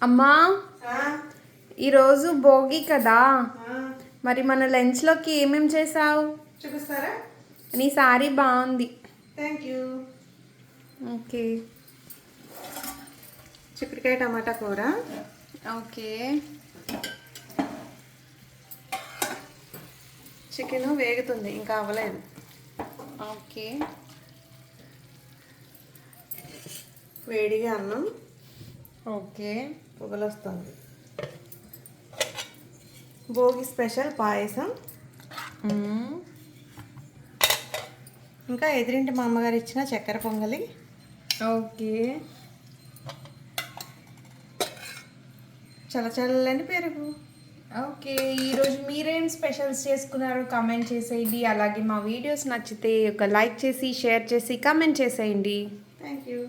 అమ్మా, ఆ, ఈరోజు భోగి కదా, ఆ, మరి మన లంచ్లోకి ఏమేం చేసావు? చూపిస్తారా? నీ సారీ బాగుంది. Thank you. ఓకే. చిక్కుడుకాయ టమాటా కూర, ఓకే. చికెన్ వేగుతుంది, ఇంకా అవ్వలేదు. ఓకే. వేడిగా అన్నం, ఓకే. పొగలు వస్తుంది. భోగి స్పెషల్ పాయసం, ఇంకా ఎదురింటి మా అమ్మగారు ఇచ్చిన చక్కెర పొంగలి, ఓకే. చల్లచల్లని పెరుగు. ఓకే. ఈరోజు మీరేం స్పెషల్స్ చేసుకున్నారో కామెంట్ చేసేయండి. అలాగే మా వీడియోస్ నచ్చితే ఒక లైక్ చేసి, షేర్ చేసి, కామెంట్ చేసేయండి. Thank you.